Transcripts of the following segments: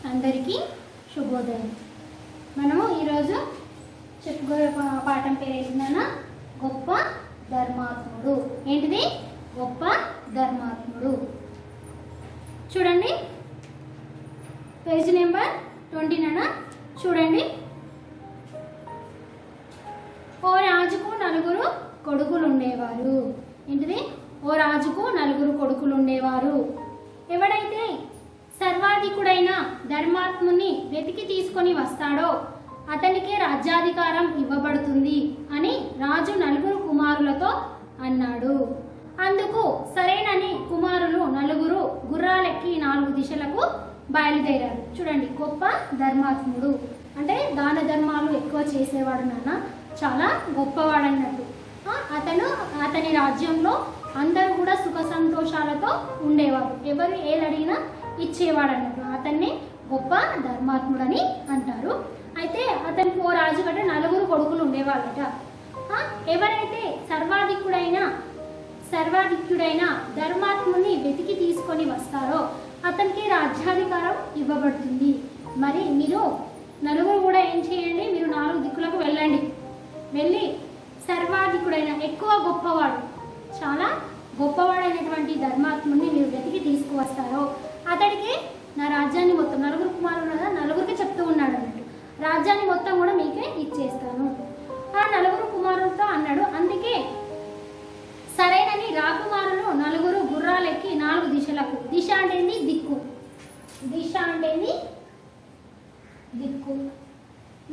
అందరికీ శుభోదయం. మనము ఈరోజు చెప్పుకోే పాఠం పేరు ఏంటన్నా గొప్ప ధర్మాత్ముడు. ఏంటిది? గొప్ప ధర్మాత్ముడు. చూడండి పేజ్ నెంబర్ 20 చూడండి. ఓ రాజుకు 4 కొడుకులు ఉండేవారు. ఏంటిది? ఓ రాజుకు 4 కొడుకులు ఉండేవారు. ఎవడైతే సర్వాధికుడైన ధర్మాత్ముని వెతికి తీసుకొని వస్తాడో అతనికే రాజ్యాధికారం ఇవ్వబడుతుంది అని రాజు 4 కుమారులతో అన్నాడు. అందుకు సరేనని కుమారులు 4 గుర్రాలెక్కి 4 దిశలకు బయలుదేరారు. చూడండి, గొప్ప ధర్మాత్ముడు అంటే దాన ధర్మాలు ఎక్కువ చేసేవాడు, నాన్న చాలా గొప్పవాడు అన్నట్టు. అతని రాజ్యంలో అందరూ కూడా సుఖ సంతోషాలతో ఉండేవారు. ఎవరు ఏది అడిగినా ఇచ్చేవాడు అన్నట్టు. అతన్ని గొప్ప ధర్మాత్ముడని అంటారు. అయితే అతనికి ఓ రాజు గట్ట 4 కొడుకులు ఉండేవాళ్ళట. ఎవరైతే సర్వాధిక్యుడైన ధర్మాత్ముని వెతికి తీసుకొని వస్తారో అతనికి రాజ్యాధికారం ఇవ్వబడుతుంది. మరి మీరు 4 కూడా ఏం చేయండి, మీరు 4 దిక్కులకు వెళ్ళండి. వెళ్ళి సర్వాధికుడైన ఎక్కువ గొప్పవాడు, చాలా గొప్పవాడైనటువంటి ధర్మాత్ముని మీరు వెతికి తీసుకువస్తారో అతడికి నా రాజ్యాన్ని మొత్తం 4 కుమారులు కదా, 4కి చెప్తూ ఉన్నాడు అన్నట్టు, రాజ్యాన్ని మొత్తం కూడా మీకే ఇచ్చేస్తాను ఆ 4 కుమారులతో అన్నాడు. అందుకే సరేనని రాకుమారులు 4 గుర్రాలెక్కి 4 దిశలకు, దిశ అంటేంది దిక్కు, దిశ అంటేంది దిక్కు,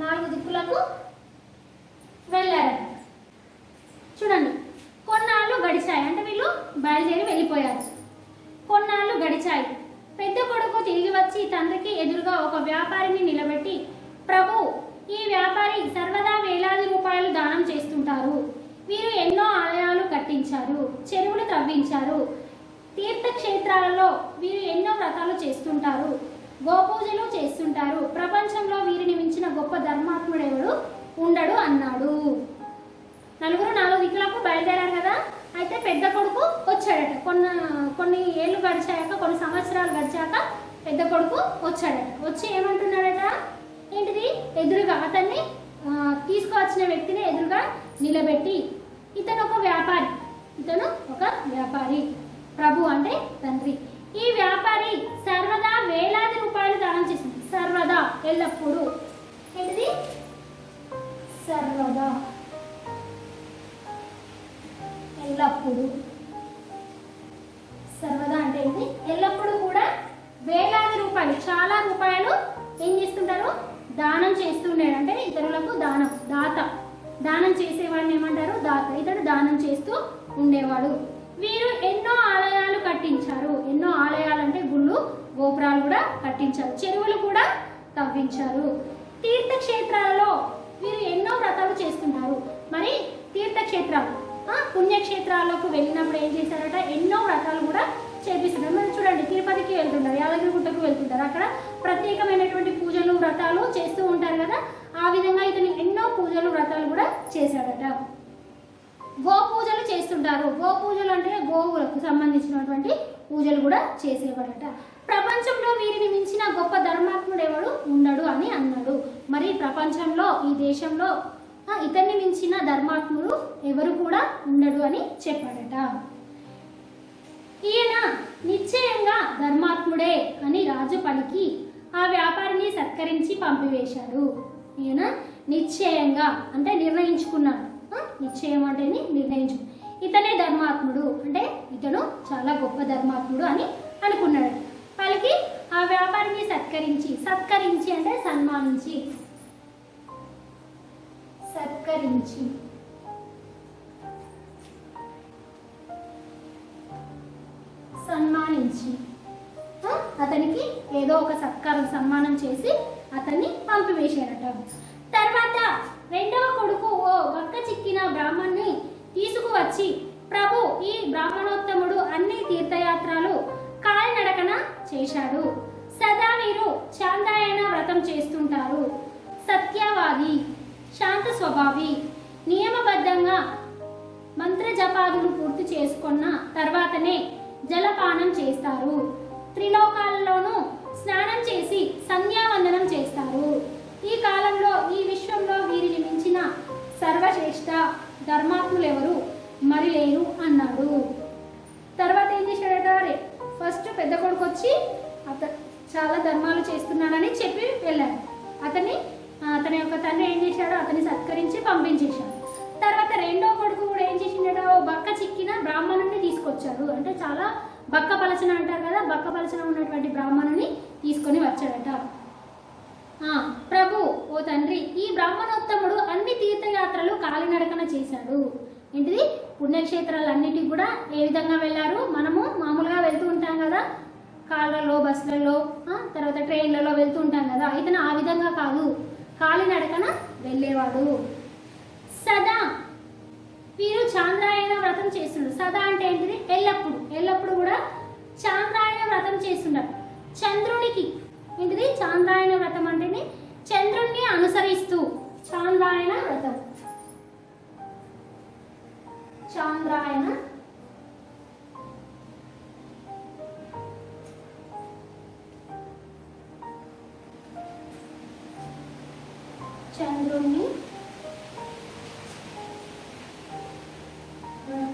4 దిక్కులకు వెళ్ళారు. చూడండి, కొన్నాళ్ళు గడిచాయి. అంటే వీళ్ళు బయలుదేరి వెళ్ళిపోయారు. కొన్నాళ్ళు గడిచాయి. పెద్ద కొడుకు తిరిగి వచ్చి తండ్రికి ఎదురుగా ఒక వ్యాపారిని నిలబెట్టి, ప్రభు, ఈ వ్యాపారి సర్వదా వేలాది రూపాయలు దానం చేస్తుంటారు. వీరు ఎన్నో ఆలయాలు కట్టించారు, చెరువులు తవ్వించారు, తీర్థక్షేత్రాలలో వీరు ఎన్నో వ్రతాలు చేస్తుంటారు, గోపూజలు చేస్తుంటారు. ప్రపంచంలో వీరిని మించిన గొప్ప ధర్మాత్ముడెవడు ఉండడు అన్నాడు. 4 దిక్కులకు బయలుదేరారు కదా. అయితే పెద్ద కొడుకు వచ్చాడట. కొన్ని ఏళ్ళు గడిచాక, కొన్ని సంవత్సరాలు గడిచాక పెద్ద కొడుకు వచ్చాడట. వచ్చి ఏమంటున్నాడట, ఏంటిది, ఎదురుగా అతన్ని తీసుకువచ్చిన వ్యక్తిని ఎదురుగా నిలబెట్టి, ఇతను ఒక వ్యాపారి, ప్రభు అంటే తండ్రి. ఈ వ్యాపారి సర్వదా వేలాది రూపాయలు దానం చేసింది. సర్వదా, ఎల్లప్పుడూ. ఏంటిది? సర్వదా, ఎల్లప్పుడు. సర్వదా అంటే ఏంటి? ఎల్లప్పుడూ కూడా వేలాది రూపాయలు, చాలా రూపాయలు ఏం చేస్తుంటారు, దానం చేస్తుండేడు. అంటే ఇతరులకు దానం చేసేవాడిని ఏమంటారు, దాత. ఇతడు దానం చేస్తూ ఉండేవాడు. వీరు ఎన్నో ఆలయాలు కట్టించారు. ఎన్నో ఆలయాలు అంటే గుళ్ళు, గోపురాలు కూడా కట్టించారు, చెరువులు కూడా తవ్వించారు. తీర్థక్షేత్రాలలో వీరు ఎన్నో వ్రతాలు చేస్తుంటారు. మరి తీర్థక్షేత్రాలు, పుణ్యక్షేత్రాలకు వెళ్ళినప్పుడు ఏం చేశారట, ఎన్నో వ్రతాలు కూడా చేపిస్తున్నారు. మనం చూడండి, తిరుపతికి వెళ్తుంటారు, యాదగిరిగుట్టకు వెళ్తుంటారు, అక్కడ ప్రత్యేకమైనటువంటి పూజలు, వ్రతాలు చేస్తూ ఉంటారు కదా. ఆ విధంగా ఇతను ఎన్నో పూజలు, వ్రతాలు కూడా చేశాడట. గోపూజలు చేస్తుంటారు. గోపూజలు అంటే గోవులకు సంబంధించినటువంటి పూజలు కూడా చేసేవాడట. ప్రపంచంలో వీరిని మించిన గొప్ప ధర్మాత్ముడు ఎవడు ఉండడు అని అన్నాడు. మరి ప్రపంచంలో, ఈ దేశంలో ఇతన్ని మించిన ధర్మాత్ముడు ఎవరు కూడా ఉండడు అని చెప్పాడట. ఈయన నిశ్చయంగా ధర్మాత్ముడే అని రాజు పలికి ఆ వ్యాపారిని సత్కరించి పంపివేశాడు. ఈయన నిశ్చయంగా అంటే నిర్ణయించుకున్నాడు. నిశ్చయం అంటే నిర్ణయించు, ఇతనే ధర్మాత్ముడు అంటే ఇతను చాలా గొప్ప ధర్మాత్ముడు అని అనుకున్నాడు. పలికి ఆ వ్యాపారిని సత్కరించి అంటే సన్మానించి, అతనికి ఏదో ఒక సన్మానం చేసి అతన్ని పంపివేశారట. తర్వాత 2వ కొడుకు ఓ వక్క చిక్కిన బ్రాహ్మణ్ణి తీసుకువచ్చి, ప్రభు, ఈ బ్రాహ్మణోత్తముడు అన్ని తీర్థయాత్రలు కాలినడకన చేశాడు. సదా వీరు చాంద్రాయణ వ్రతం చేస్తుంటారు. సత్యవాది, శాంత స్వభావి, నియమబద్ధంగా మంత్ర జపాదులు పూర్తి చేసుకున్న తర్వాతనే జలపానం చేస్తారు. త్రిలోకాలలోనూ స్నానం చేసి శ్రేష్ఠ ధర్మాత్ములు ఎవరు మరి లేరు అన్నాడు. తర్వాత ఏం చేశాడట, ఫస్ట్ పెద్ద కొడుకు వచ్చి చాలా ధర్మాలు చేస్తున్నాడని చెప్పి వెళ్ళాడు. అతని యొక్క తండ్రి ఏం చేశాడో అతన్ని సత్కరించి పంపించేశాడు. తర్వాత రెండో కొడుకు కూడా ఏం చేసిండట, ఓ బక్క చిక్కిన బ్రాహ్మణుని తీసుకొచ్చాడు. అంటే చాలా బక్క పలచన అంటారు కదా, బక్క పలచన ఉన్నటువంటి బ్రాహ్మణుని తీసుకొని వచ్చాడట. ప్రభు, ఓ తండ్రి, ఈ బ్రాహ్మణోత్తముడు అన్ని తీర్థయాత్రలు కాలినడకన చేశాడు. ఏంటిది, పుణ్యక్షేత్రాలన్నిటికి కూడా ఏ విధంగా వెళ్ళారు, మనము మామూలుగా వెళ్తూ ఉంటాం కదా, కార్లలో, బస్సులలో, తర్వాత ట్రైన్లలో వెళ్తూ ఉంటాం కదా, ఇతను ఆ విధంగా కాదు, కాలినడకన వెళ్ళేవాడు. సదా వీరు చాంద్రాయణ వ్రతం చేస్తుండ్రు. సదా అంటే ఏంటిది, ఎల్లప్పుడు కూడా చాంద్రాయణ వ్రతం చేస్తుంటారు. చంద్రునికి ఏంటిది, చాంద్రాయణ వ్రతం అంటేనే చంద్రుణ్ణి అనుసరిస్తూ, చాంద్రాయణ వ్రతం, చాంద్రాయణ చంద్రుణ్ణి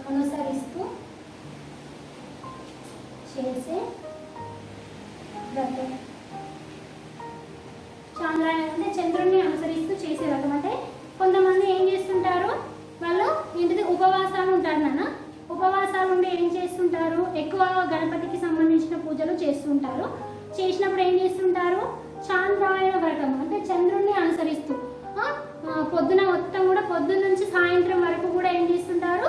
అనుసరిస్తూ చేసే వ్రతం. చాంద్రాయణ అంటే చంద్రుణ్ణి అనుసరిస్తూ చేసే వ్రతం. అంటే కొంతమంది ఏం చేస్తుంటారు, వాళ్ళు ఏంటిది ఉపవాసాలు ఉంటారు నాన్న, ఉపవాసాలు ఉండి ఏం చేస్తుంటారు, ఎక్కువ గణపతికి సంబంధించిన పూజలు చేస్తుంటారు. చేసినప్పుడు ఏం చేస్తుంటారు, చాంద్రాయణ వ్రతం అంటే చంద్రుణ్ణి అనుసరిస్తూ పొద్దున మొత్తం కూడా పొద్దున్న నుంచి సాయంత్రం వరకు కూడా ఏం చేస్తుంటారు,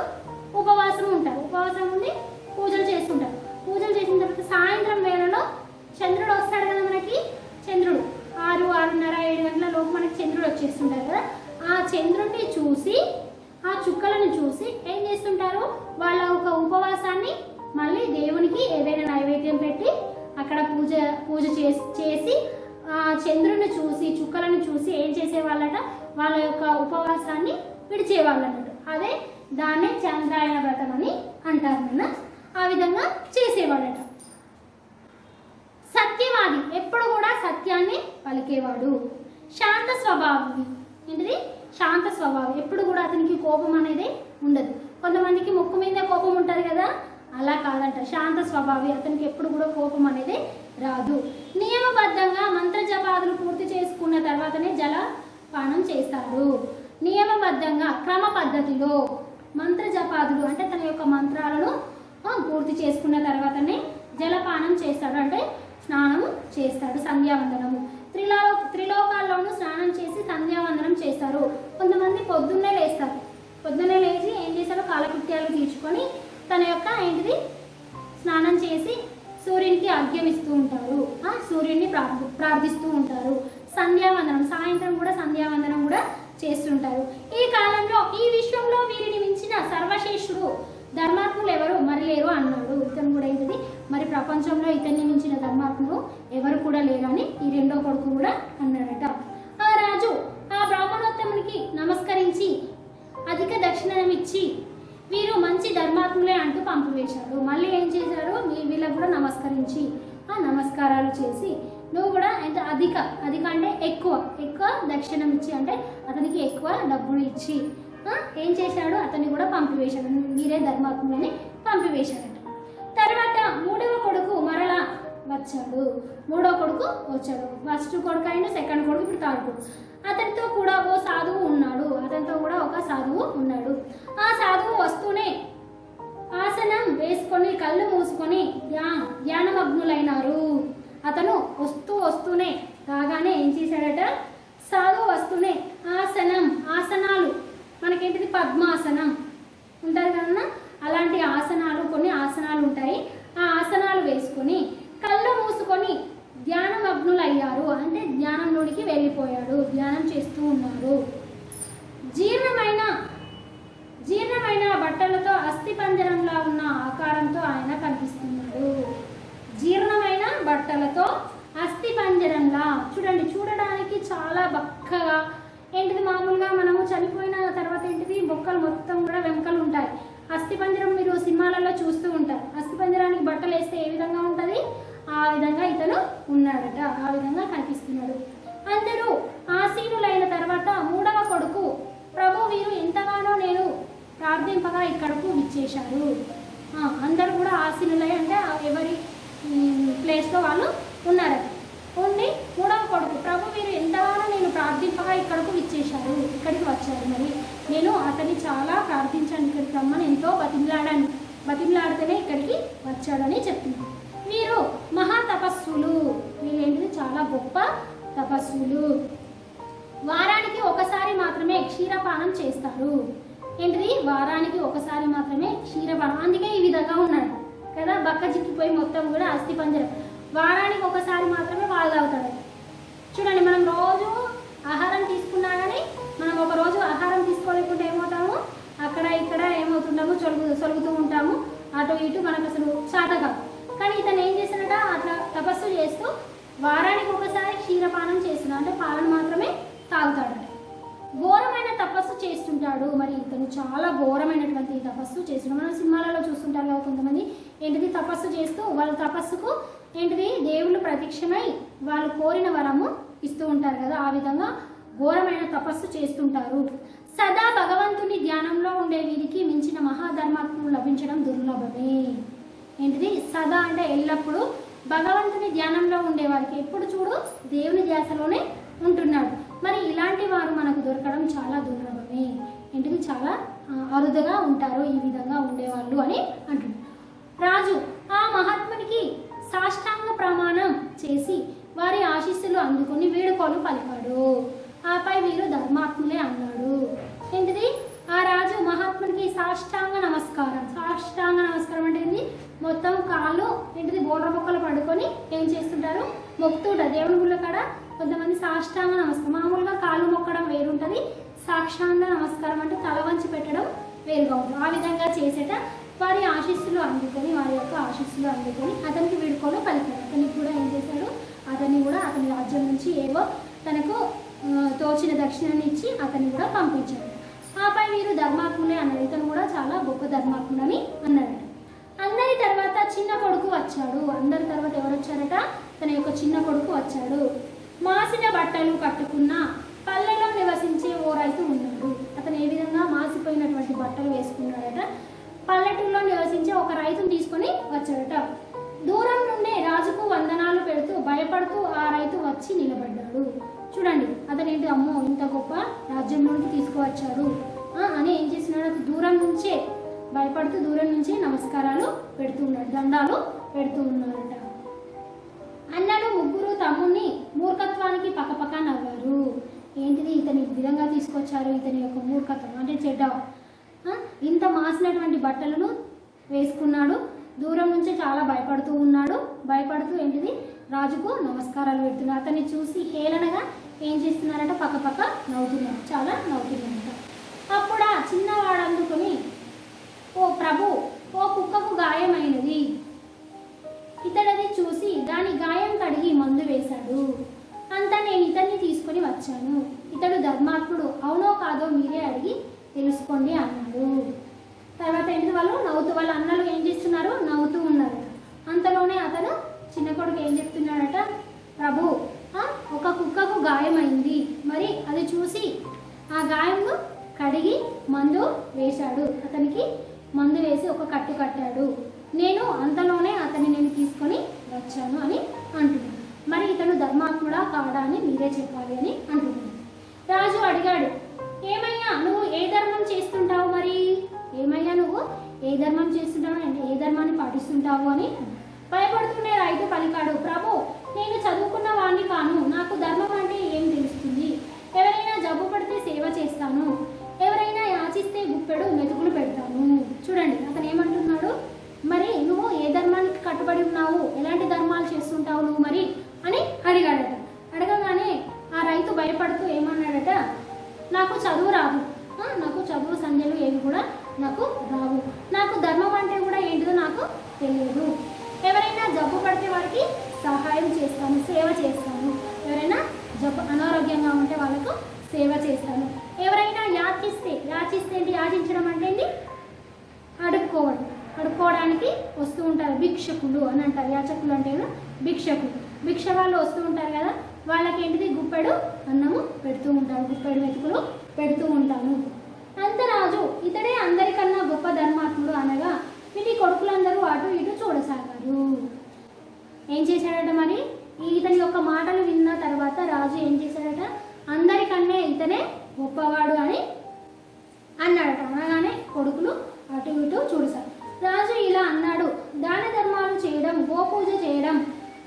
ఉపవాసం ఉంటారు. ఉపవాసం ఉండి పూజలు చేస్తుంటారు. పూజలు చేసిన తర్వాత సాయంత్రం వేళలో చంద్రుడు వస్తాడు కదా మనకి, చంద్రుడు 6, 6:30, 7 గంటల లోపు మనకి చంద్రుడు వచ్చేస్తుంటారు కదా, ఆ చంద్రుడిని చూసి, ఆ చుక్కలను చూసి ఏం చేస్తుంటారు, వాళ్ళ ఒక ఉపవాసాన్ని మళ్ళీ దేవునికి ఏదైనా నైవేద్యం పెట్టి అక్కడ పూజ చేసి ఆ చంద్రుని చూసి, చుక్కలను చూసి ఏం చేసేవాళ్ళట, వాళ్ళ యొక్క ఉపవాసాన్ని విడిచేవాళ్ళు అన్నట్టు. అదే దాన్నే చాంద్రాయణ వ్రతం అని అంటారు నాన్న. ఆ విధంగా చేసేవాడట. సత్యవాది, ఎప్పుడు కూడా సత్యాన్ని పలికేవాడు. శాంత స్వభావి, ఏంటిది, శాంత స్వభావం, ఎప్పుడు కూడా అతనికి కోపం అనేది ఉండదు. కొంతమందికి ముక్కు మీద కోపం ఉంటుంది కదా, అలా కాదంట, శాంత స్వభావి, అతనికి ఎప్పుడు కూడా కోపం అనేది రాదు. నియమబద్ధంగా మంత్ర జపాదులు పూర్తి చేసుకున్న తర్వాతనే జలపానం చేస్తాడు. నియమబద్ధంగా క్రమ పద్ధతిలో మంత్ర జపాదులు అంటే తన యొక్క మంత్రాలను పూర్తి చేసుకున్న తర్వాతనే జలపానం చేస్తాడు, అంటే స్నానం చేస్తాడు, సంధ్యావందనము. త్రిలోకాల్లోనూ స్నానం చేసి సంధ్యావందనం చేస్తారు. కొంతమంది పొద్దున్నే లేస్తారు, పొద్దున్నే లేచి ఏం చేస్తారో కాలకృత్యాలు తీర్చుకొని తన యొక్క ఏంటిది స్నానం చేసి సూర్యునికి అర్ఘ్యం ఇస్తూ ఉంటారు, సూర్యుడిని ప్రార్థిస్తూ ఉంటారు. సంధ్యావందనం, సాయంత్రం కూడా సంధ్యావందనం కూడా చేస్తుంటారు. ఈ కాలంలో ఈ విశ్వంలో వీరిని మించిన సర్వశ్రేష్ఠుడు ధర్మాత్ములు ఎవరు మరి లేరు అన్నాడు. ఇతను కూడా ఏంటిది, మరి ప్రపంచంలో ఇతన్ని మించిన ధర్మాత్ములు ఎవరు కూడా లేరు అని ఈ రెండో కొడుకు కూడా అన్నాడట. ఆ రాజు ఆ బ్రాహ్మణోత్తమునికి నమస్కరించి అధిక దక్షిణమిచ్చి వీరు మంచి ధర్మాత్ములే అంటూ పంపివేశాడు. మళ్ళీ ఏం చేశారు, వీళ్ళకు కూడా నమస్కరించి నమస్కారాలు చేసి, నువ్వు కూడా ఎంత అధిక అంటే ఎక్కువ దక్షిణం ఇచ్చి, అంటే అతనికి ఎక్కువ డబ్బులు ఇచ్చి ఏం చేశాడు, అతన్ని కూడా పంపివేశాడు. మీరే ధర్మాత్ములని పంపివేశాడట. తర్వాత మూడవ కొడుకు మరలా వచ్చాడు. ఫస్ట్ కొడుకు అయిన సెకండ్ కొడుకు, ఇప్పుడు థర్డ్ కొడుకు. అతనితో కూడా ఓ సాధువు ఉన్నాడు. ఒక సాధువు ఉన్నాడు. ఆ సాధువు వస్తూనే ఆసనం వేసుకొని కళ్ళు మూసుకొని ధ్యానమగ్నులైనారు. అతను వస్తూనే రాగానే ఏం చేశాడట, సాధువు వస్తూనే ఆసనాలు మనకేంటిది, పద్మాసనం ఉంటారు కదన్నా, అలాంటి ఆసనాలు, కొన్ని ఆసనాలు ఉంటాయి. ఆ ఆసనాలు వేసుకొని కళ్ళు మూసుకొని ధ్యానమగ్నులయ్యారు, అంటే ధ్యానంలోనికి వెళ్ళిపోయాడు, ధ్యానం చేస్తూ ఉన్నారు. జీర్ణమైన బట్టలతో అస్థిపంజరంలా ఉన్న ఆకారంతో ఆయన కనిపిస్తున్నాడు. జీర్ణమైన బట్టలతో అస్థిపంజరంలా, చూడడానికి చాలా బక్కగా, ఏంటిది మామూలుగా మనము చనిపోయిన తర్వాత ఏంటిది బొక్కలు మొత్తం కూడా వెంకలు ఉంటాయి. అస్థిపంజరం మీరు సినిమాలలో చూస్తూ ఉంటారు. అస్థిపంజరానికి బట్టలు వేస్తే ఏ విధంగా ఉంటుంది, ఆ విధంగా ఇతను ఉన్నాడట, ఆ విధంగా కనిపిస్తున్నాడు. అందరూ ఆసీనులైన తర్వాత మూడవ కొడుకు ప్రభు వీరు ఎంతగానో నేను ప్రార్థింపగా ఇక్కడకు విచ్చేశారు. అందరూ కూడా ఆశీనులై అంటే ఎవరి ప్లేస్లో వాళ్ళు ఉన్నారు. ఉండి మూడవ కొడుకు, ప్రభు వీరు ఎంతగానో నేను ప్రార్థింపగా ఇక్కడకు విచ్చేశారు, ఇక్కడికి వచ్చారు. మరి నేను అతన్ని చాలా ప్రార్థించాను, ఇక్కడికి రమ్మని ఎంతో బతిమలాడితేనే ఇక్కడికి వచ్చాడని చెప్తున్నాను. వీరు మహా తపస్సులు, వీరేంటిది చాలా గొప్ప తపస్సులు. వారానికి ఒకసారి మాత్రమే క్షీరపానం చేస్తారు. ఏంటిది? వారానికి ఒకసారి మాత్రమే క్షీరపానం. అందుకే ఈ విధంగా ఉన్నాడు కదా, బక్క చిక్కిపోయి మొత్తం కూడా అస్థి పంజరం. వారానికి ఒకసారి మాత్రమే పాలు తాగుతాడు. చూడండి, మనం రోజు ఆహారం తీసుకున్నా కానీ మనం ఒక రోజు ఆహారం తీసుకోలేకుండా ఏమవుతాము, అక్కడ ఇక్కడ ఏమవుతుంటాము, సొలుగుతూ ఉంటాము, అటు ఇటు మనకు అసలు చాట కాదు. కానీ ఇతను ఏం చేసినట, అట్లా తపస్సు చేస్తూ వారానికి ఒకసారి క్షీరపానం చేస్తున్నాడు, అంటే పాలను మాత్రమే తాగుతాడట. ఘోరమైన తపస్సు చేస్తుంటాడు. మరి ఇతను చాలా ఘోరమైనటువంటి తపస్సు చేస్తున్నాడు. మనం సినిమాలలో చూస్తుంటారు కదా, కొంతమంది ఏంటిది తపస్సు చేస్తూ వాళ్ళ తపస్సుకు ఏంటిది దేవుళ్ళు ప్రత్యక్షమై వాళ్ళు కోరిన వరము ఇస్తూ ఉంటారు కదా, ఆ విధంగా ఘోరమైన తపస్సు చేస్తుంటారు. సదా భగవంతుని ధ్యానంలో ఉండే వీరికి మించిన మహాధర్మాత్ములు లభించడం దుర్లభమే. ఏంటిది? సదా అంటే ఎల్లప్పుడూ భగవంతుని ధ్యానంలో ఉండేవారికి, ఎప్పుడు చూడు దేవుని ధ్యాసలోనే ఉంటున్నాడు. మరి ఇలాంటి వారు మనకు దొరకడం చాలా దుర్లభమే. ఏంటిది? చాలా అరుదుగా ఉంటారు ఈ విధంగా ఉండేవాళ్ళు అని అంటున్నారు. రాజు ఆ మహాత్మునికి సాష్టాంగ ప్రమాణం చేసి వారి ఆశీస్సులు అందుకొని వేడుకోలు పలికాడు. ఆపై వీరు ధర్మాత్ములే అన్నాడు. ఏంటిది? ఆ రాజు మహాత్మునికి సాష్టాంగ నమస్కారం. సాష్టాంగ నమస్కారం అంటే ఏంటి? మొత్తం కాళ్ళు ఏంటిది బోర్ర మొక్కలు పడుకొని ఏం చేస్తుంటారు, మొక్కుతుంటారు. దేవుని గుళ్ళ కాడ కొంతమంది సాష్టాంగ నమస్కారం, మామూలుగా కాళ్ళు మొక్కడం వేరుంటుంది, సాక్షాంగ నమస్కారం అంటే తల వంచి పెట్టడం వేరుగా ఉంటుంది. ఆ విధంగా చేసేట వారి ఆశీస్సులు అందుకొని, వారి యొక్క ఆశీస్సులు అందుకొని అతనికి వీడుకోలు పలికాడు. అతనికి కూడా ఏం చేశాడు, అతన్ని కూడా అతని రాజ్యం నుంచి ఏవో తనకు తోచిన దక్షిణాన్ని ఇచ్చి అతన్ని కూడా పంపించాడు. ఆపై వీరు ధర్మాత్ములే అన్నాడు. ఇతను కూడా చాలా గొప్ప ధర్మాత్ముడని అన్నాడట. అందరి తర్వాత చిన్న కొడుకు వచ్చాడు. అందరి తర్వాత ఎవరు వచ్చారట? తన యొక్క చిన్న కొడుకు వచ్చాడు. మాసిన బట్టలు కట్టుకున్న పల్లెలో నివసించే ఓ రైతు ఉన్నాడు. అతను ఏ విధంగా మాసిపోయినటువంటి బట్టలు వేసుకున్నాడట, పల్లెటూరులో నివసించే ఒక రైతును తీసుకొని వచ్చాడట. దూరం నుండే రాజుకు వందనాలు పెడుతూ భయపడుతూ ఆ రైతు వచ్చి నిలబడ్డాడు. చూడండి, అతను ఏంటి, అమ్మో ఇంత గొప్ప రాజ్యం నుండి తీసుకువచ్చాడు అని ఏం చేస్తున్నాడు, దూరం నుంచే భయపడుతూ దూరం నుంచి నమస్కారాలు పెడుతూ ఉన్నాడు, దండాలు పెడుతూ ఉన్నాడట. అన్నలు ముగ్గురు తమ్ముని మూర్ఖత్వానికి పక్కపక్క నవ్వారు. ఏంటిది? ఇతని విధంగా తీసుకొచ్చారు, ఇతని యొక్క మూర్ఖత్వం అంటే చెడ్డ. ఇంత మాసినటువంటి బట్టలను వేసుకున్నాడు, దూరం నుంచి చాలా భయపడుతూ ఉన్నాడు, భయపడుతూ ఏంటిది రాజుకు నమస్కారాలు పెడుతున్నాడు. అతన్ని చూసి హేళనగా ఏం చేస్తున్నారట, పక్కపక్క నవ్వుతున్నారు, చాలా నవ్వుతున్నారట. అప్పుడు ఆ చిన్నవాడు అందుకుని, ఓ ప్రభు, ఓ కుక్కకు గాయమైనది, ఇతడది చూసి దాని గాయం కడిగి మందు వేశాడు, అంతా నేను ఇతన్ని తీసుకొని వచ్చాను, ఇతడు ధర్మాత్ముడు, అవునో కాదో మీరే అడిగి తెలుసుకోండి అన్నాడు. తర్వాత ఏంటి, వాళ్ళు నవ్వుతూ, వాళ్ళ అన్నలు ఏం చేస్తున్నారు, నవ్వుతూ ఉన్నారు. అంతలోనే అతను చిన్న కొడుకు ఏం చెప్తున్నాడట, ప్రభు ఒక కుక్కకు గాయమైంది, మరి అది చూసి ఆ గాయంను కడిగి మందు వేశాడు, అతనికి మందు వేసి ఒక కట్టు కట్టాడు, నేను అంతలోనే అతన్ని నేను తీసుకొని వచ్చాను అని అంటున్నాడు. మరి ఇతను ధర్మాత్ముడా కాడా అని మీరే చెప్పాలి అని అంటున్నాడు. రాజు అడిగాడు, ఏమయ్యా నువ్వు ఏ ధర్మం చేస్తుంటావు, మరి ఏమయ్యా నువ్వు ఏ ధర్మం చేస్తుంటావు, ఏ ధర్మాన్ని పాటిస్తుంటావు అని. భయపడుతూనే రైతు పలికాడు, ప్రభు నేను చదువుకున్న వాడిని కాను, నాకు ధర్మం అంటే ఏం తెలుస్తుంది, ఎవరైనా జబ్బు పడితే సేవ చేస్తాను, ఎవరైనా యాచిస్తే గుప్పెడు మెతుకులు పెడతాను. చూడండి, అతను ఏమంటున్నాడు, మరి నువ్వు ఏ ధర్మానికి కట్టుబడి ఉన్నావు, ఎలాంటి ధర్మాలు చేస్తుంటావు నువ్వు మరి అని అడిగాడట. అడగగానే ఆ రైతు భయపడుతూ ఏమన్నాడట, నాకు చదువు రాదు, నాకు చదువు సంధ్యలు ఏవి కూడా నాకు రావు, నాకు ధర్మం అంటే కూడా ఏంటిదో నాకు తెలియదు, ఎవరైనా జబ్బు పడితే వారికి సహాయం చేస్తాను, సేవ చేస్తాను, ఎవరైనా జబ్బు అనారోగ్యంగా ఉంటే వాళ్ళకు సేవ చేస్తాను, ఎవరైనా యాచిస్తే ఏంటి, యాచించడం అంటే ఏంటి, అడుక్కోవడానికి వస్తూ ఉంటారు, భిక్షకులు అని అంటారు. యాచకులు అంటే భిక్షకులు, భిక్ష వాళ్ళు వస్తూ ఉంటారు కదా, వాళ్ళకి ఏంటిది గుప్పెడు అన్నము పెడుతూ ఉంటారు, గుప్పెడు మెతుకులు పెడుతూ ఉంటాను. అంత రాజు ఇతడే అందరికన్నా గొప్ప ధర్మాత్ముడు అనగా వీటి కొడుకులందరూ అటు ఇటు చూడసాగారు. ఏం చేశాడట మరి? ఇతని యొక్క మాటలు విన్న తర్వాత రాజు ఏం చేశాడట? అందరికన్నా ఇతనే గొప్పవాడు అని అన్నాడట. అనగానే కొడుకులు అటు ఇటు చూడసారు. రాజు ఇలా అన్నాడు: దాన ధర్మాలు చేయడం, గోపూజ చేయడం,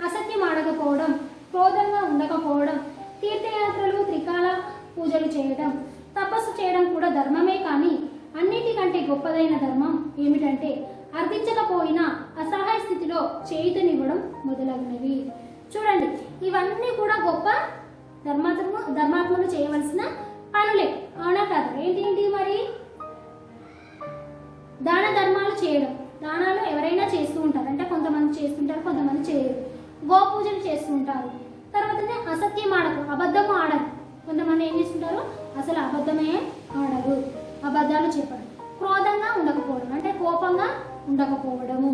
అసత్యం ఆడకపోవడం, క్రోధంగా ఉండకపోవడం, తీర్థయాత్రలు, త్రికాల పూజలు చేయడం, తపస్సు చేయడం కూడా ధర్మమే. కానీ అన్నిటికంటే గొప్పదైన ధర్మం ఏమిటంటే అర్థించకపోయినా అసహాయ స్థితిలో చేయుతనివ్వడం మొదలగునవి. చూడండి, ఇవన్నీ కూడా గొప్ప ధర్మాత్ములు చేయవలసిన పనులే, అవునా కదా? ఏంటి మరి? దాన ధర్మాలు చేయడం. దానాలు ఎవరైనా చేస్తూ ఉంటారు, అంటే కొంతమంది చేస్తుంటారు, కొంతమంది చేయరు. గోపూజలు చేస్తూ ఉంటారు. తర్వాతనే అసత్యం ఆడరు, అబద్ధము ఆడరు. కొంతమంది ఏం చేస్తుంటారు? అసలు అబద్ధమే ఆడరు, అబద్ధాలు చెప్పరు. క్రోధంగా ఉండకపోవడం, అంటే కోపంగా ఉండకపోవడము.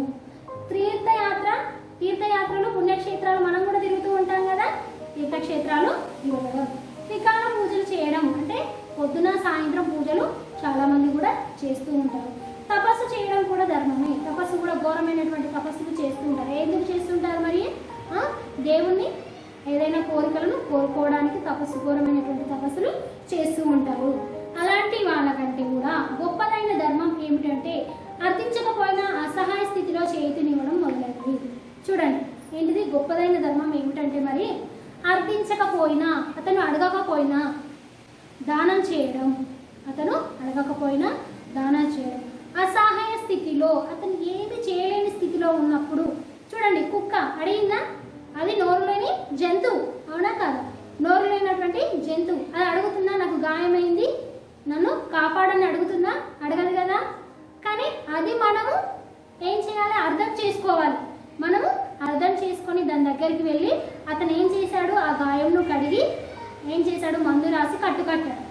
తీర్థయాత్రలు, పుణ్యక్షేత్రాలు మనం కూడా తిరుగుతూ ఉంటాం కదా, తీర్థక్షేత్రాలు తిరగడం. త్రికాల పూజలు చేయడం, అంటే పొద్దున సాయంత్రం పూజలు చాలా మంది కూడా చేస్తూ ఉంటారు. తపస్సు చేయడం కూడా ధర్మమే. తపస్సు కూడా ఘోరమైనటువంటి తపస్సులు చేస్తూ ఉంటారు. ఎందుకు చేస్తుంటారు మరి? దేవుణ్ణి ఏదైనా కోరికలను కోరుకోవడానికి ఘోరమైనటువంటి తపస్సులు చేస్తూ ఉంటారు. అలాంటి వాళ్ళకంటే కూడా గొప్పదైన ధర్మం ఏమిటంటే అర్థించకపోయినా అసహాయ స్థితిలో చేతినివ్వడం మొదలైనవి. చూడండి, ఏంటిది గొప్పదైన ధర్మం ఏమిటంటే మరి అర్థించకపోయినా, అతను అడగకపోయినా దానం చేయడం. అతను అడగకపోయినా దానం చేయడం. అసహాయ స్థితిలో, అతను ఏమి చేయలేని స్థితిలో ఉన్నప్పుడు, చూడండి, కుక్క అడిగిందా? అది నోరు లేని జంతువు, అవునా కాదా? నోరు లేనటువంటి జంతువు అది అడుగుతుందా? నాకు గాయమైంది, నన్ను కాపాడని అడుగుతుందా? అడగదు కదా. కానీ అది మనము ఏం చేయాలి? అర్థం చేసుకోవాలి. మనము అర్థం చేసుకొని దాని దగ్గరికి వెళ్ళి అతను ఏం చేశాడు? ఆ గాయంను కడిగి ఏం చేశాడు? మందు రాసి కట్టుకట్టాడు.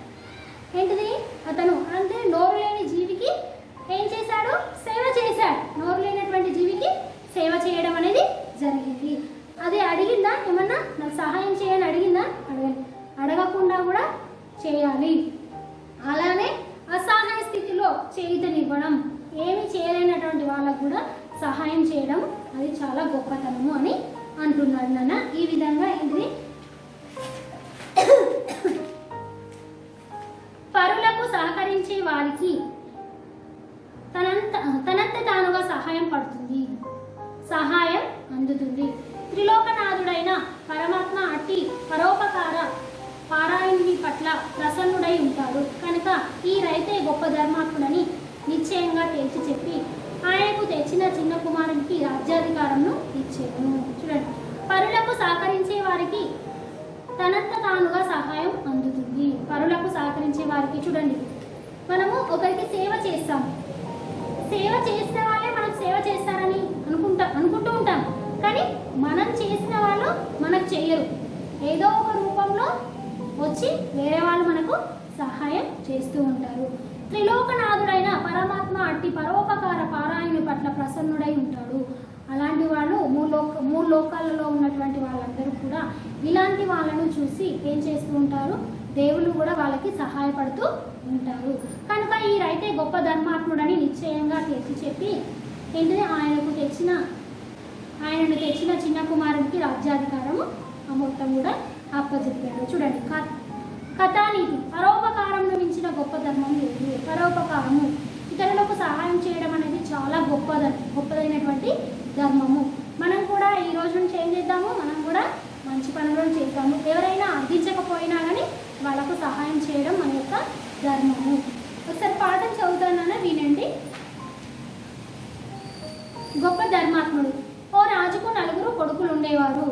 ఏంటిది? అతను అంటే నోరు లేని జీవికి ఏం చేశాడు? సేవ చేశాడు. నోరు లేనటువంటి జీవికి సేవ చేయడం అనేది జరిగింది. అది అడిగిందా? ఏమన్నా నాకు సహాయం చేయని అడిగిందా? అడగకుండా కూడా చేయాలి. అలానే అసహాయ స్థితిలో చేయుతనివ్వడం, ఏమి చేయలేనటువంటి వాళ్ళకు కూడా సహాయం చేయడం, అది చాలా గొప్పతనము అని అంటున్నాడు నాన్న. ఈ విధంగా ఏంటిది? పరులకు సహకరించే వారికి తనంత తానుగా సహాయం పడుతుంది, సహాయం అందుతుంది. త్రిలోకనాథుడైన పరమాత్మ అట్టి పరోపకార పారాయణుని పట్ల ప్రసన్నుడై ఉంటాడు కనుక ఈ రైతే గొప్ప ధర్మాత్ముడని నిశ్చయంగా తేల్చి చెప్పి ఆయనకు తెచ్చిన చిన్న కుమారునికి రాజ్యాధికారంను ఇచ్చాను. చూడండి, పరులకు సహకరించే వారికి తనంత తానుగా సహాయం అందుతుంది. పరులకు సహకరించే వారికి, చూడండి, మనము ఒకరికి సేవ చేస్తాము. సేవ చేసిన వాళ్ళే మనకు సేవ చేస్తారని అనుకుంటూ ఉంటాం. కానీ మనం చేసిన వాళ్ళు మనకు చేయరు. ఏదో ఒక రూపంలో వచ్చి వేరే వాళ్ళు మనకు సహాయం చేస్తూ ఉంటారు. త్రిలోకనాథుడైన పరమాత్మ అట్టి పరోపకార పారాయణుని పట్ల ప్రసన్నుడై ఉంటాడు. అలాంటి వాళ్ళు మూడు లోకాలలో ఉన్నటువంటి వాళ్ళందరూ కూడా ఇలాంటి వాళ్ళను చూసి ఏం చేస్తూ ఉంటారు? దేవుళ్ళు కూడా వాళ్ళకి సహాయపడుతూ ఉంటారు. కనుక ఈ రైతే గొప్ప ధర్మాత్ముడని నిశ్చయంగా తేల్చి చెప్పి ఏంటంటే ఆయనను తెచ్చిన చిన్న కుమారుడికి రాజ్యాధికారము మొత్తం కూడా అప్పచెప్పాడు. చూడండి, కథానీతి. పరోపకారంను మించిన గొప్ప ధర్మం లేదు. పరోపకారము, ఇతరులకు సహాయం చేయడం అనేది చాలా గొప్పదైనటువంటి ధర్మము. మనం కూడా ఈ రోజు నుంచి ఏం చేద్దాము? మనం కూడా మంచి పనులను చేద్దాము. ఎవరైనా అర్థించకపోయినా కానీ వాళ్ళకు సహాయం చేయడం మన యొక్క ధర్మము. ఒకసారి పాఠం చదువుతానన్నా వినండి. గొప్ప ధర్మాత్ముడు. ఓ రాజుకు 4 కొడుకులు ఉండేవారు.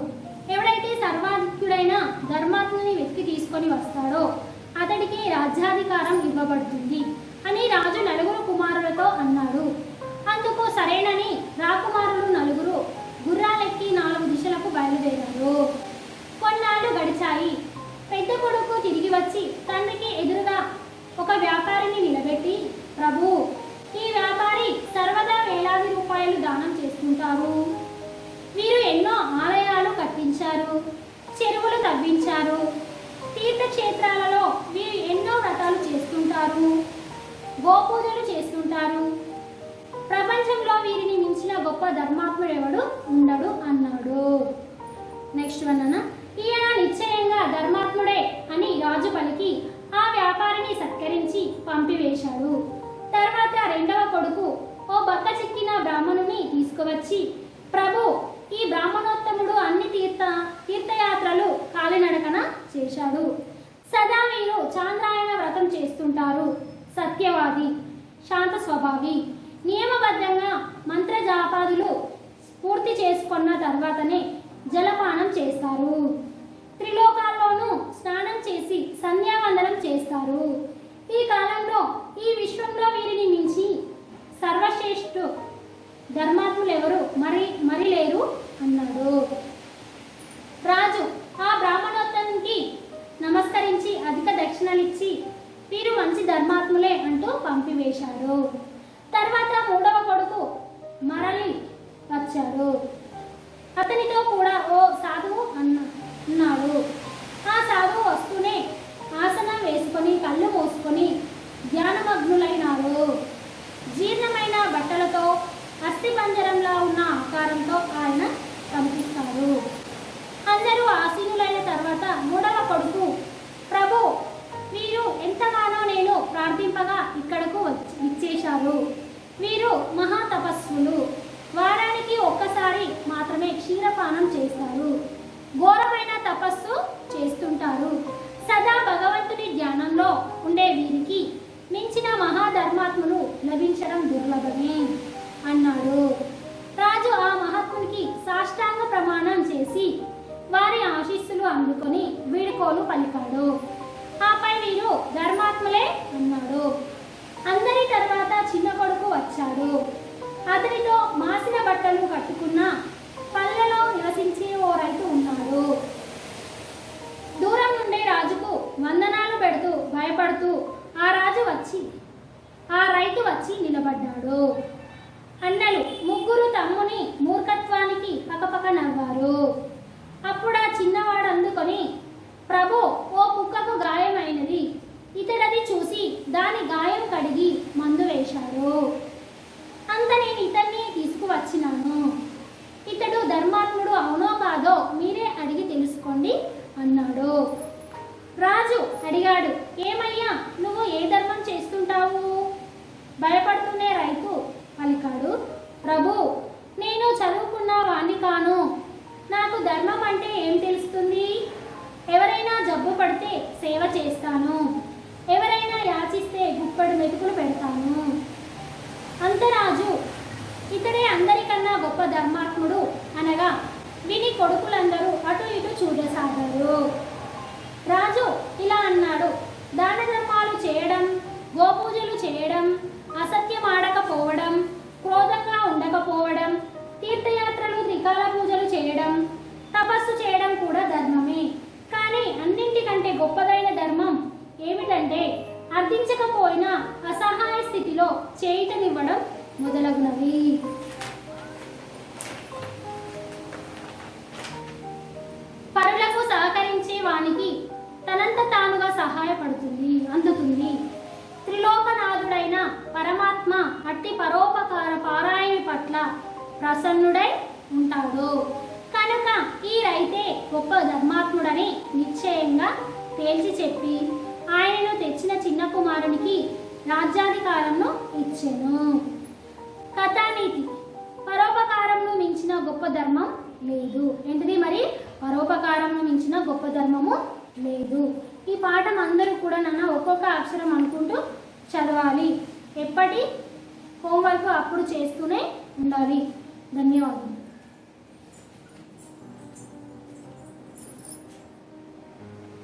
ఎవడైతే సర్వాధికుడైన ధర్మాత్ముని వెతికి తీసుకొని వస్తాడో అతడికి రాజ్యాధికారం ఇవ్వబడుతుంది అని రాజు 4 కుమారులతో అన్నాడు. అందుకు సరేనని రాకుమారులు 4 గుర్రాలెక్కి 4 దిశలకు బయలుదేరారు. కొన్నాళ్ళు గడిచాయి. పెద్ద కొడుకు తిరిగి వచ్చి తండ్రికి ఎదురుగా ఒక వ్యాపారిని నిలబెట్టి, ప్రభు, ఈ వ్యాపారి సర్వదా వేలాది రూపాయలు దానం చేస్తుంటారు. వీరు ఎన్నో ఆలయాలు కట్టించారు, చెరువులు తవ్వించారు. తీర్థక్షేత్రాలలో వీరు ఎన్నో వ్రతాలు వ్రతాలు చేస్తుంటారు, గోపూజలు చేస్తుంటారు. ప్రపంచంలో వీరిని మించిన గొప్ప ధర్మాత్ముడు ఎవడు ఉండడు అన్నాడు. నెక్స్ట్ వన్ అన్న, ఈయన నిశ్చయంగా ధర్మాత్ముడే అని రాజు పలికి ఆ వ్యాపారిని సత్కరించి పంపివేశాడు. తర్వాత రెండవ కొడుకు ఓ బక్క చిక్కిన బ్రాహ్మణుని తీసుకువచ్చి, ప్రభు, ఈ బ్రాహ్మణోత్తముడు అన్ని తీర్థయాత్రలు కాలినడకన చేశాడు. సదా వీరు చాంద్రాయణ వ్రతం చేస్తుంటారు. సత్యవాది, శాంత స్వభావి, నియమబద్ధంగా మంత్రజాపాదులు పూర్తి చేసుకున్న తర్వాతనే జలపానం చేస్తారు. త్రిలోకాల్లోనూ స్నానం చేసి సంధ్యావందనం చేస్తారు. ఈ కాలంలో ఈ విశ్వంలో వీరిని మించి సర్వశ్రేష్ఠ ధర్మాత్ములు ఎవరు మరి లేరు అన్నాడు. రాజు ఆ బ్రాహ్మణోత్తమునికి నమస్కరించి అధిక దక్షిణలిచ్చి వీరు మంచి ధర్మాత్ములే అంటూ పంపివేశాడు. తర్వాత మూడవ కొడుకు మరలి వచ్చాడు. అతనితో కూడా ఓ సాధువు అన్నాడు. ఆ సాధువు వస్తూనే ఆసనం వేసుకొని కళ్ళు మూసుకొని ధ్యానమగ్నులైనారు. జీర్ణమైన బట్టలతో అస్థిపంజరంలా ఉన్న ఆకారంతో ఆయన కనిపిస్తారు. అందరూ ఆసీనులైన తర్వాత మూడవ కొడుకు, ప్రభు, వీరు ఎంతగానో నేను ప్రార్థింపగా ఇక్కడకు ఇచ్చేశారు. వీరు మహాతపస్సులు. వారానికి ఒక్కసారి మాత్రమే క్షీరపానం చేస్తారు. ఘోరమైన తపస్సు చేస్తుంటారు. సదా భగవంతుని ధ్యానంలో ఉండే వీరికి మించిన మహాధర్మాత్ములు లభించడం దుర్లభమే అన్నాడు. రాజు ఆ మహాత్మునికి సాష్టాంగ ప్రమాణం చేసి వారి ఆశీస్సులు అందుకొని వీడుకోలు పలికాడు. ఆపై వీరు ధర్మాత్ములే అన్నాడు. అందరి తర్వాత చిన్న కొడుకు వచ్చాడు. అతనితో మాసిన బట్టలు కట్టుకున్న పల్లెలో నివసించే ఓ రైతు ఉన్నాడు. దూరం నుండే రాజుకు వందనాలు పెడుతూ భయపడుతూ ఆ రైతు వచ్చి నిలబడ్డాడు. అన్నలు ముగ్గురు తమ్ముని మూర్ఖత్వానికి పకపక నవ్వారు. అప్పుడు ఆ చిన్నవాడు అందుకొని, ప్రభు, ఓ కుక్కకు గాయమైనది. ఇతడది చూసి దాని గాయం కడిగి మందు వేశాడు. అంత నేను ఇతన్ని తీసుకువచ్చినాను. ఇతడు ధర్మాత్ముడు అవునో కాదో మీరే అడిగి తెలుసుకోండి అన్నాడు. రాజు అడిగాడు, ఏమయ్యా, నువ్వు ఏ ధర్మం చేస్తుంటావు? భయపడుతూనే రైతు పలికాడు, ప్రభు, నేను చదువుకున్న వాణ్ణి కాను. నాకు ధర్మం అంటే ఏం తెలుస్తుంది? ఎవరైనా జబ్బు పడితే సేవ చేస్తాను. ఎవరైనా యాచిస్తే గుప్పడు మెతుకులు పెడతాను. అంతరాజు, ఇతడే అందరికన్నా గొప్ప ధర్మాత్ముడు అనగా విని కొడుకులందరూ అటు ఇటు చూడసాగారు. రాజు ఇలా అన్నాడు, దాన ధర్మాలు చేయడం, గోపూజలు చేయడం, అసత్యం ఆడకపోవడం, క్రోధంగా ఉండకపోవడం, తీర్థయాత్రలు త్రికాల పూజలు చేయడం, తపస్సు చేయడం కూడా ధర్మమే. కానీ అన్నింటికంటే గొప్పదైన ధర్మం ఏమిటంటే అర్థించకపోయినా అసహాయ స్థితిలో చేయుటనివ్వడం మొదలగునవి. పరులకు సహకరించే వానికి తనంత తానుగా సహాయపడుతుంది, అందుతుంది. త్రిలోకనాథుడైన పరమాత్మ అట్టి పరోపకార పారాయణి పట్ల ప్రసన్నుడై ఉంటాడు. కనుక ఈ రైతే గొప్ప ధర్మాత్ముడని నిశ్చయంగా తేల్చి చెప్పి ఆయనను తెచ్చిన చిన్న కుమారునికి రాజ్యాధికారంను ఇచ్చెను. కథానీతి, పరోపకారంను మించిన గొప్ప ధర్మం లేదు. ఏంటిది మరి? పరోపకారంను మించిన గొప్ప ధర్మము లేదు. ఈ పాఠం అందరూ కూడా ఒక్కొక్క అక్షరం అనుకుంటూ చదవాలి. ఎప్పటి హోంవర్క్ అప్పుడు చేస్తూనే ఉండాలి. ధన్యవాదాలు.